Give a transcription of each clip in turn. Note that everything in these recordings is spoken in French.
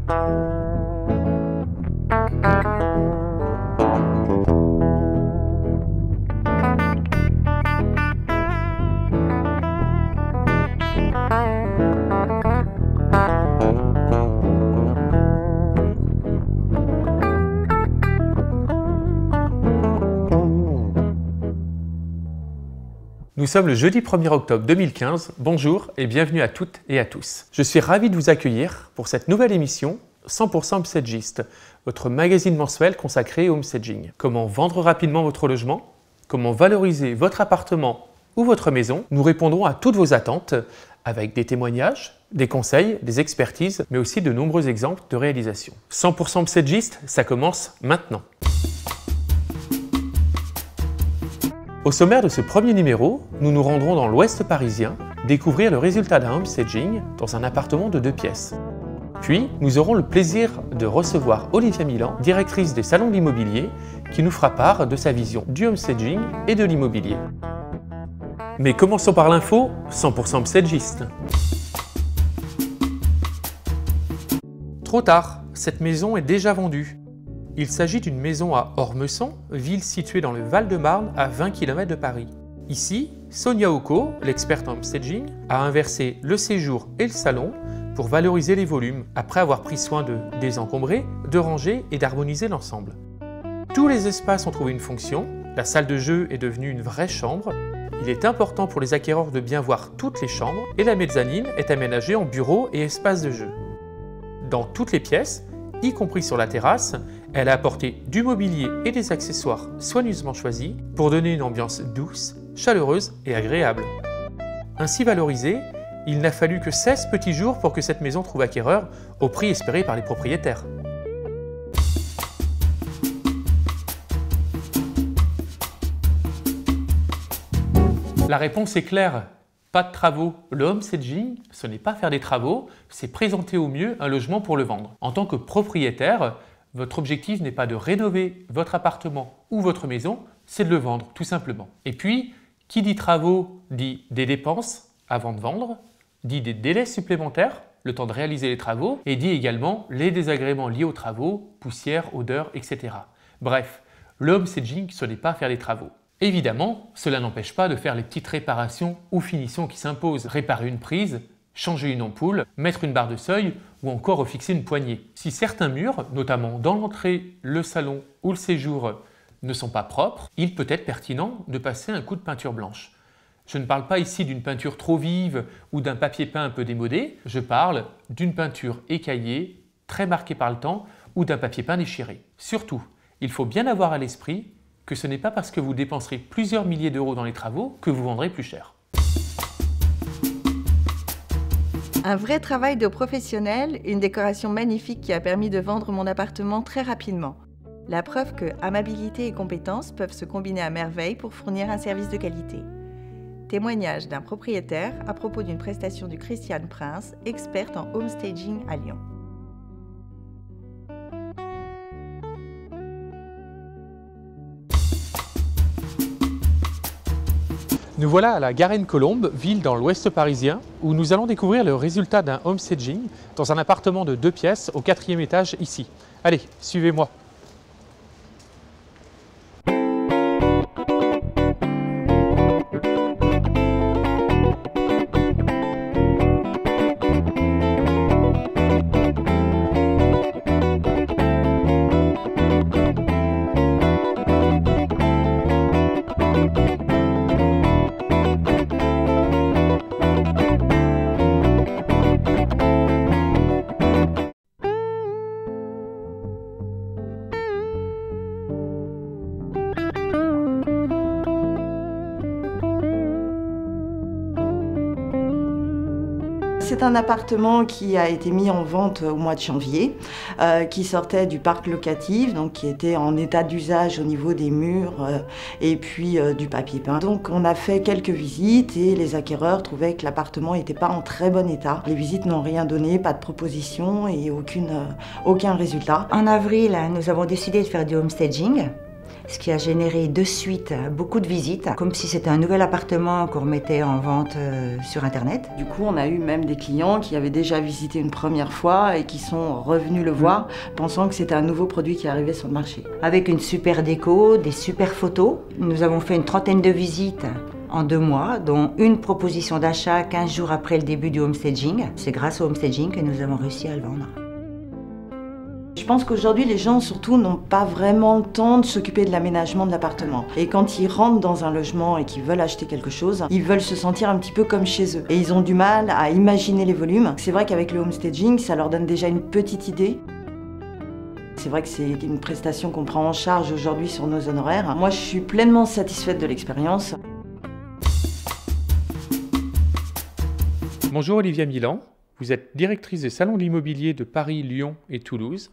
Nous sommes le jeudi 1er octobre 2015. Bonjour et bienvenue à toutes et à tous. Je suis ravi de vous accueillir pour cette nouvelle émission 100% Homestagist, votre magazine mensuel consacré au homestaging. Comment vendre rapidement votre logement, comment valoriser votre appartement ou votre maison. Nous répondrons à toutes vos attentes avec des témoignages, des conseils, des expertises, mais aussi de nombreux exemples de réalisation. 100% Homestagist, ça commence maintenant. Au sommaire de ce premier numéro, nous nous rendrons dans l'ouest parisien découvrir le résultat d'un homestaging dans un appartement de 2 pièces. Puis, nous aurons le plaisir de recevoir Olivia Milan, directrice des salons de l'immobilier, qui nous fera part de sa vision du homestaging et de l'immobilier. Mais commençons par l'info 100% Homestagist. Trop tard, cette maison est déjà vendue. Il s'agit d'une maison à Ormesson, ville située dans le Val-de-Marne à 20 km de Paris. Ici, Sonia Oko, l'experte en homestaging, a inversé le séjour et le salon pour valoriser les volumes, après avoir pris soin de désencombrer, de ranger et d'harmoniser l'ensemble. Tous les espaces ont trouvé une fonction, la salle de jeu est devenue une vraie chambre, il est important pour les acquéreurs de bien voir toutes les chambres et la mezzanine est aménagée en bureau et espace de jeu. Dans toutes les pièces, y compris sur la terrasse, elle a apporté du mobilier et des accessoires soigneusement choisis pour donner une ambiance douce, chaleureuse et agréable. Ainsi valorisée, il n'a fallu que 16 petits jours pour que cette maison trouve acquéreur au prix espéré par les propriétaires. La réponse est claire. Pas de travaux. Le homestaging, ce n'est pas faire des travaux, c'est présenter au mieux un logement pour le vendre. En tant que propriétaire, votre objectif n'est pas de rénover votre appartement ou votre maison, c'est de le vendre, tout simplement. Et puis, qui dit travaux dit des dépenses avant de vendre, dit des délais supplémentaires, le temps de réaliser les travaux, et dit également les désagréments liés aux travaux, poussière, odeur, etc. Bref, le homestaging, ce n'est pas faire des travaux. Évidemment, cela n'empêche pas de faire les petites réparations ou finitions qui s'imposent. Réparer une prise, changer une ampoule, mettre une barre de seuil ou encore refixer une poignée. Si certains murs, notamment dans l'entrée, le salon ou le séjour, ne sont pas propres, il peut être pertinent de passer un coup de peinture blanche. Je ne parle pas ici d'une peinture trop vive ou d'un papier peint un peu démodé, je parle d'une peinture écaillée, très marquée par le temps ou d'un papier peint déchiré. Surtout, il faut bien avoir à l'esprit que ce n'est pas parce que vous dépenserez plusieurs milliers d'euros dans les travaux que vous vendrez plus cher. Un vrai travail de professionnel, une décoration magnifique qui a permis de vendre mon appartement très rapidement. La preuve que amabilité et compétences peuvent se combiner à merveille pour fournir un service de qualité. Témoignage d'un propriétaire à propos d'une prestation du Christian Prince, experte en homestaging à Lyon. Nous voilà à la Garenne-Colombes, ville dans l'ouest parisien, où nous allons découvrir le résultat d'un homestaging dans un appartement de 2 pièces au 4e étage ici. Allez, suivez-moi. C'est un appartement qui a été mis en vente au mois de janvier, qui sortait du parc locatif, donc qui était en état d'usage au niveau des murs et puis du papier peint. Donc on a fait quelques visites et les acquéreurs trouvaient que l'appartement n'était pas en très bon état. Les visites n'ont rien donné, pas de proposition et aucun résultat. En avril, nous avons décidé de faire du homestaging. Ce qui a généré de suite beaucoup de visites, comme si c'était un nouvel appartement qu'on remettait en vente sur Internet. Du coup, on a eu même des clients qui avaient déjà visité une première fois et qui sont revenus le voir, pensant que c'était un nouveau produit qui arrivait sur le marché. Avec une super déco, des super photos. Nous avons fait une trentaine de visites en 2 mois, dont une proposition d'achat 15 jours après le début du homestaging. C'est grâce au homestaging que nous avons réussi à le vendre. Je pense qu'aujourd'hui, les gens, surtout, n'ont pas vraiment le temps de s'occuper de l'aménagement de l'appartement. Et quand ils rentrent dans un logement et qu'ils veulent acheter quelque chose, ils veulent se sentir un petit peu comme chez eux. Et ils ont du mal à imaginer les volumes. C'est vrai qu'avec le homestaging, ça leur donne déjà une petite idée. C'est vrai que c'est une prestation qu'on prend en charge aujourd'hui sur nos honoraires. Moi, je suis pleinement satisfaite de l'expérience. Bonjour Olivia Milan, vous êtes directrice des salons de l'immobilier de Paris, Lyon et Toulouse.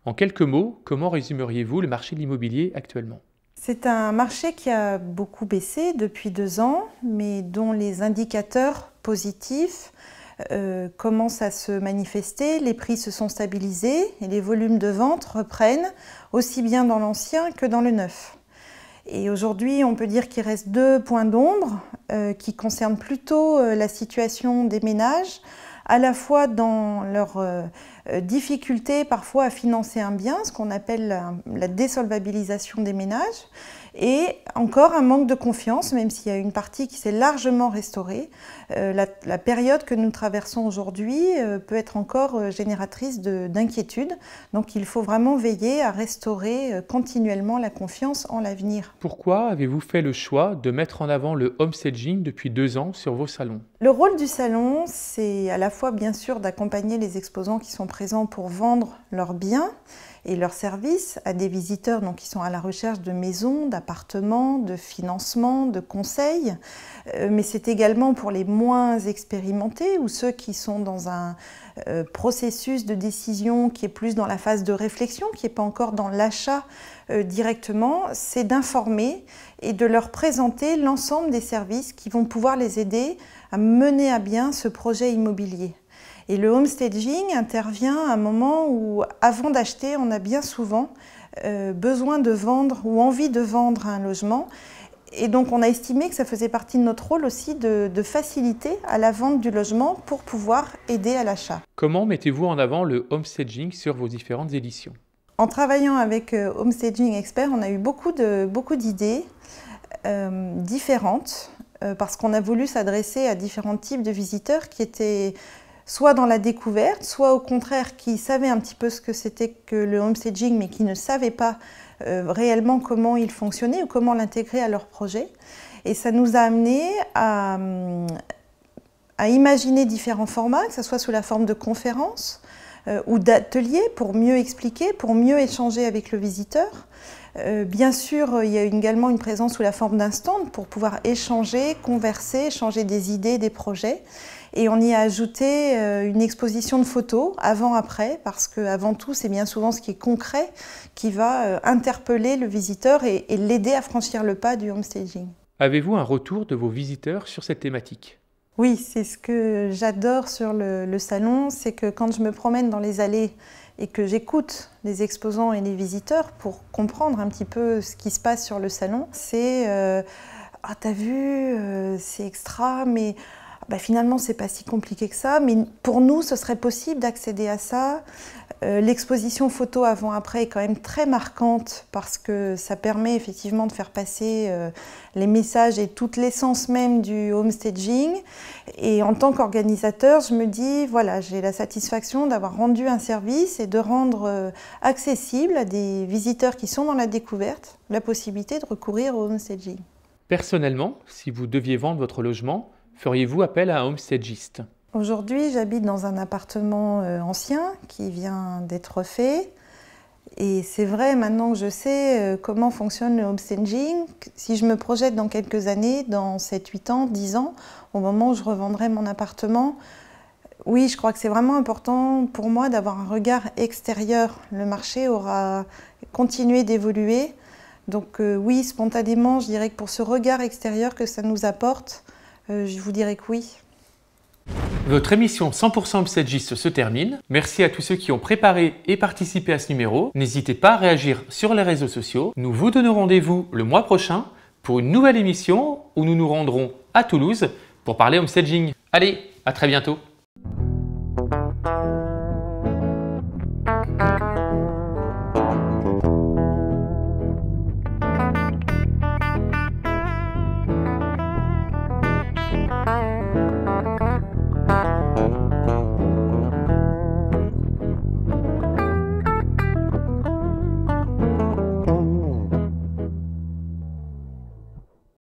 En quelques mots, comment résumeriez-vous le marché de l'immobilier actuellement ? C'est un marché qui a beaucoup baissé depuis 2 ans, mais dont les indicateurs positifs commencent à se manifester. Les prix se sont stabilisés et les volumes de vente reprennent, aussi bien dans l'ancien que dans le neuf. Et aujourd'hui, on peut dire qu'il reste 2 points d'ombre qui concernent plutôt la situation des ménages, à la fois dans leur difficulté parfois à financer un bien, ce qu'on appelle la désolvabilisation des ménages, et encore un manque de confiance, même s'il y a une partie qui s'est largement restaurée. La période que nous traversons aujourd'hui peut être encore génératrice d'inquiétude, donc il faut vraiment veiller à restaurer continuellement la confiance en l'avenir. Pourquoi avez-vous fait le choix de mettre en avant le homestaging depuis 2 ans sur vos salons ? Le rôle du salon, c'est à la fois bien sûr d'accompagner les exposants qui sont présents pour vendre leurs biens et leurs services à des visiteurs donc, qui sont à la recherche de maisons, d'appartements, de financements, de conseils. Mais c'est également pour les moins expérimentés ou ceux qui sont dans un processus de décision qui est plus dans la phase de réflexion, qui n'est pas encore dans l'achat directement, c'est d'informer et de leur présenter l'ensemble des services qui vont pouvoir les aider à mener à bien ce projet immobilier. Et le homestaging intervient à un moment où, avant d'acheter, on a bien souvent besoin de vendre ou envie de vendre un logement. Et donc on a estimé que ça faisait partie de notre rôle aussi de faciliter à la vente du logement pour pouvoir aider à l'achat. Comment mettez-vous en avant le homestaging sur vos différentes éditions ? En travaillant avec Homestaging Expert, on a eu beaucoup d'idées différentes parce qu'on a voulu s'adresser à différents types de visiteurs qui étaient soit dans la découverte, soit au contraire qui savaient un petit peu ce que c'était que le homestaging mais qui ne savaient pas réellement comment il fonctionnait ou comment l'intégrer à leur projet. Et ça nous a amené à imaginer différents formats, que ce soit sous la forme de conférences ou d'ateliers pour mieux expliquer, pour mieux échanger avec le visiteur. Bien sûr, il y a également une présence sous la forme d'un stand pour pouvoir échanger, converser, échanger des idées, des projets. Et on y a ajouté une exposition de photos avant-après, parce qu'avant tout, c'est bien souvent ce qui est concret qui va interpeller le visiteur et l'aider à franchir le pas du homestaging. Avez-vous un retour de vos visiteurs sur cette thématique ? Oui, c'est ce que j'adore sur le salon, c'est que quand je me promène dans les allées et que j'écoute les exposants et les visiteurs pour comprendre un petit peu ce qui se passe sur le salon, c'est « Ah, t'as vu, c'est extra, mais finalement, c'est pas si compliqué que ça, mais pour nous, ce serait possible d'accéder à ça. » L'exposition photo avant-après est quand même très marquante parce que ça permet effectivement de faire passer les messages et toute l'essence même du homestaging. Et en tant qu'organisateur, je me dis, voilà, j'ai la satisfaction d'avoir rendu un service et de rendre accessible à des visiteurs qui sont dans la découverte la possibilité de recourir au homestaging. Personnellement, si vous deviez vendre votre logement, feriez-vous appel à un homestagiste ? Aujourd'hui, j'habite dans un appartement ancien qui vient d'être refait. Et c'est vrai, maintenant que je sais comment fonctionne le homestaging, si je me projette dans quelques années, dans 7, 8 ans, 10 ans, au moment où je revendrai mon appartement, oui, je crois que c'est vraiment important pour moi d'avoir un regard extérieur. Le marché aura continué d'évoluer. Donc oui, spontanément, je dirais que pour ce regard extérieur que ça nous apporte, je vous dirais que oui. Votre émission 100% Homestagiste se termine. Merci à tous ceux qui ont préparé et participé à ce numéro. N'hésitez pas à réagir sur les réseaux sociaux. Nous vous donnons rendez-vous le mois prochain pour une nouvelle émission où nous nous rendrons à Toulouse pour parler homestaging. Allez, à très bientôt.